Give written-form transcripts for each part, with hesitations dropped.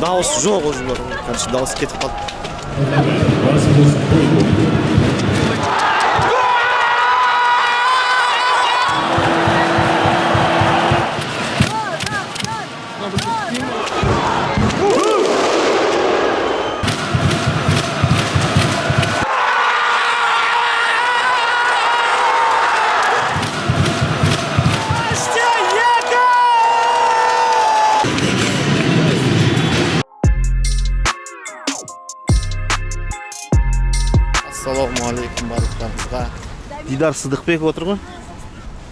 Dağısı жоқ уже бар. Короче, дауыс кетіп қалды. Ассалаумағалейкум барлықтарыңызға. Дидар Сыдықбеков отыр ғой.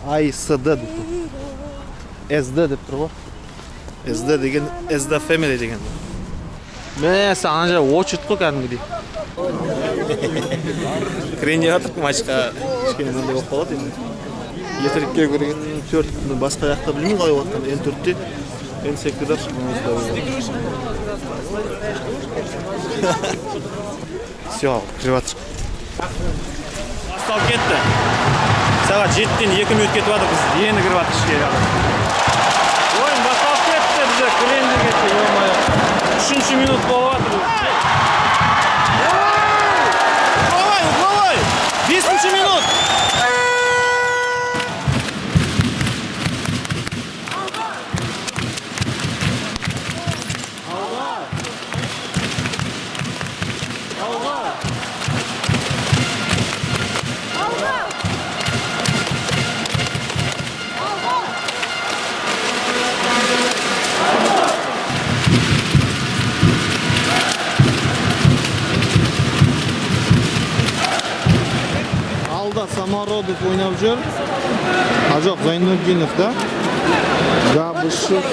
АИСД деп тұр. СД деп тұр ғой. СД деген СД Family деген. Мәсі ана жағы очерт қой кәдімгідей. Кірейін жатыр матчқа. Кішкене мынандай болып қалады енді. Ертерекке көрген 4 басқа жақта білмеймін қалай отқан. N4-те N8-дар шыққанымызда. Все, кіріп жатыр. Басталып кетті. Сағат 7-тен 2 минут кетіп жатыр, біз енді кіріп жатыр ішке. Ойын басталып кетті, бізде кіренде кетті. 3-ші минут болып жатыр. Угловой! 5-ші минут! Самородов ойнап жүр. Жоқ, Зайнуддинов да. Габышев.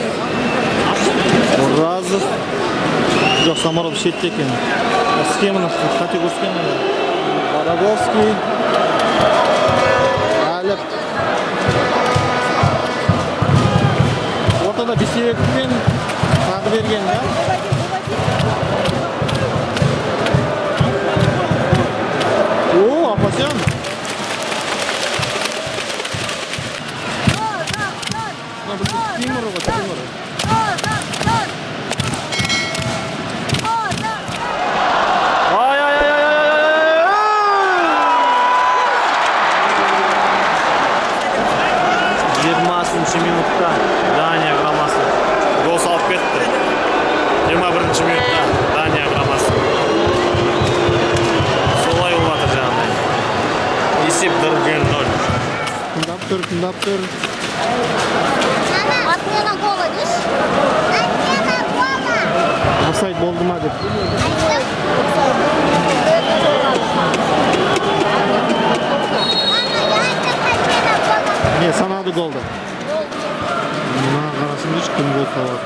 Уразов. Жоқ, Самородов шетте екен. Схеманы категория. Бараговский. Әліп. Ортада Бесеевпен тағы берген да. О, Апасян. Минутта Дания құрамасы гол салып кетті. 21-ші минутта Дания құрамасы. Солай болып жатыр жаңағыдай. Есеп 1-0. Тыңдап тұр. Отмена гола, деш? Отмена гола. Офсайд болды ма деп. Не, санады голды. Мына қарасын ешкім гол салады.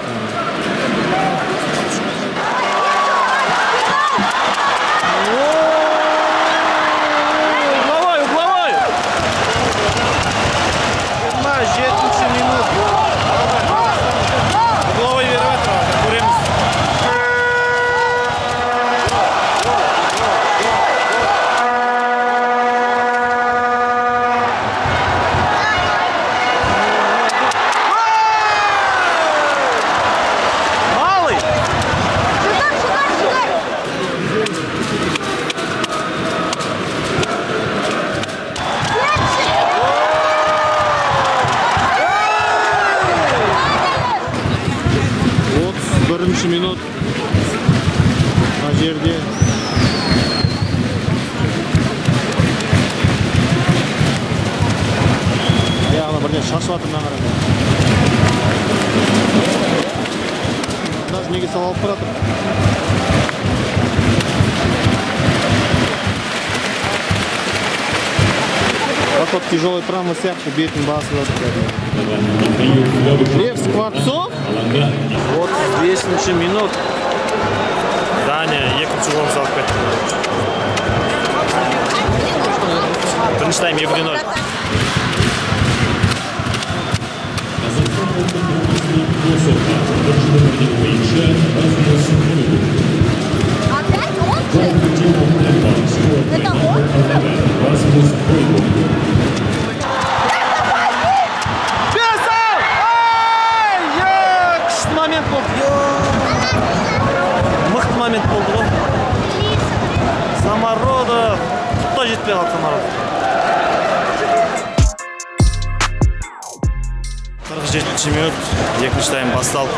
Угловой! 27-ші минут. Угловой беріп жатыр, көреміз. Бірінші минут мына жерде аяғына бірден шашып жатыр мына қараңғы. Даже неге салып алып баратыр. Вот тот тяжелый травма сияқты бетін басып жатыр. Лев Скворцов. 35-ші минут. Дания екінші голын салып кетті. Бірінші тайм 2-0. Опять он? Это он? Момент был. жетпей қалса марат. 47 минут, екінші тайм басталды.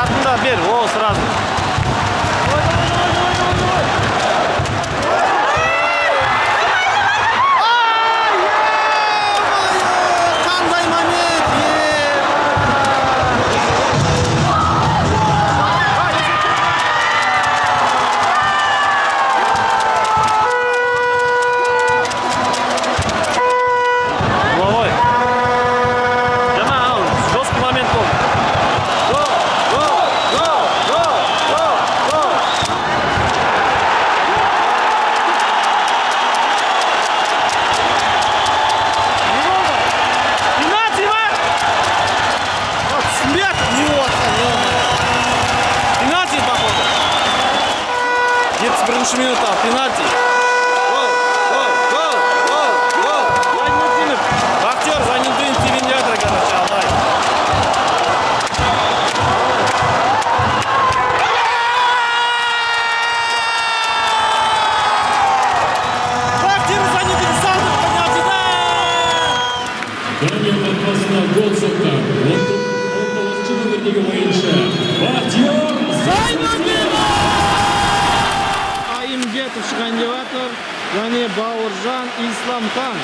Артында бер, о, сразу. Қандай момент, Головой. Жама, жесткий момент болды. Бірінші минутта пенальти. Зайнутдинов. Актер Зайнутдинов тебен жатыр, короче, алдай. Актер Зайнутдинов салды пенальтида. Данияр отбасына гол соққан 19 нөмірдегі ойыншы Бахтияр Зайнутдинов. Шыған деп атыр, және Бауыржан Исламхан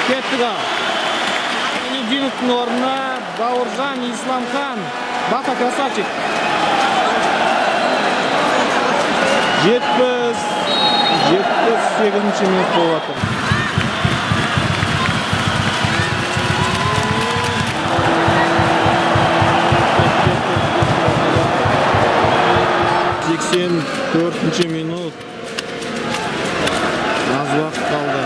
кеттік ал. Зайнутдиновтың орнына Бауыржан Исламхан. Бақа, красавчик. 78 минут болып атыр. Төртінші минут. Аз уақыт қалды,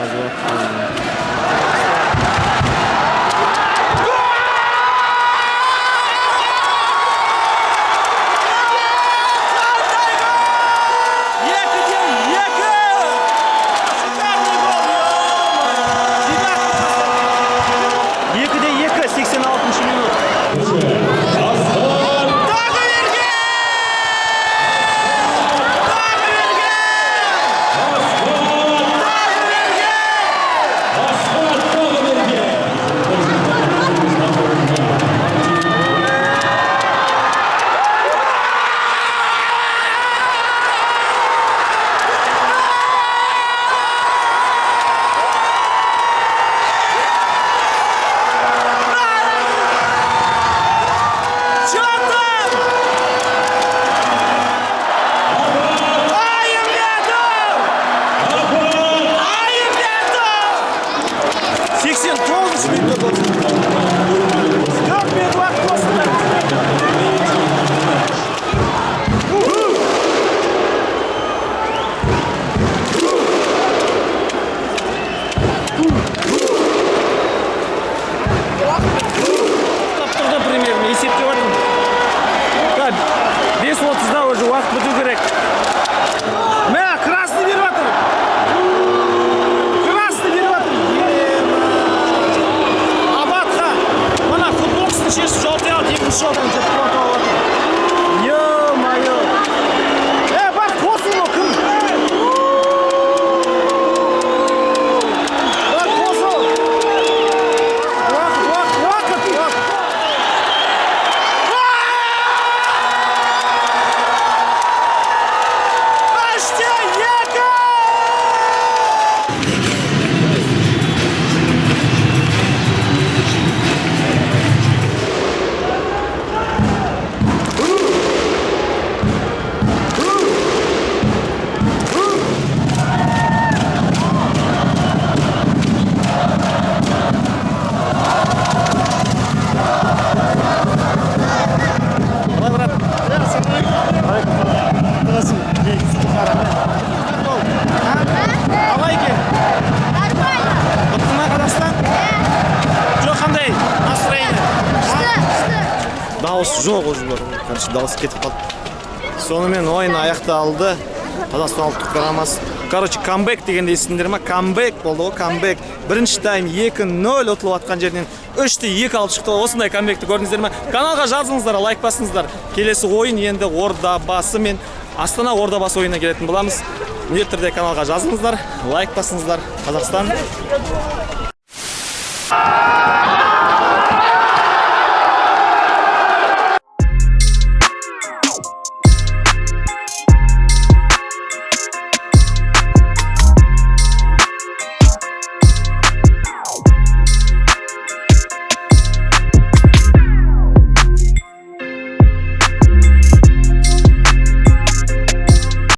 жоқ уже бар. Короче, дауыс кетіп қалды. Сонымен ойын аяқталды. Қазақстан ұлттық құрамасы. Короче, камбэк дегенде естідіңдер ма? Камбэк болды ғой, камбэк. Бірінші тайм 2-0 ұтылып атқан жерінен 3-2 алып шықты. Осындай камбэкті көрдіңіздер ме? Каналға жазыңыздар, лайк басыңыздар. Келесі ойын енді Ордабасы мен Астана Ордабасы ойынына келетін боламыз. Міндетті түрде каналға жазыңыздар, лайк басыңыздар. Қазақстан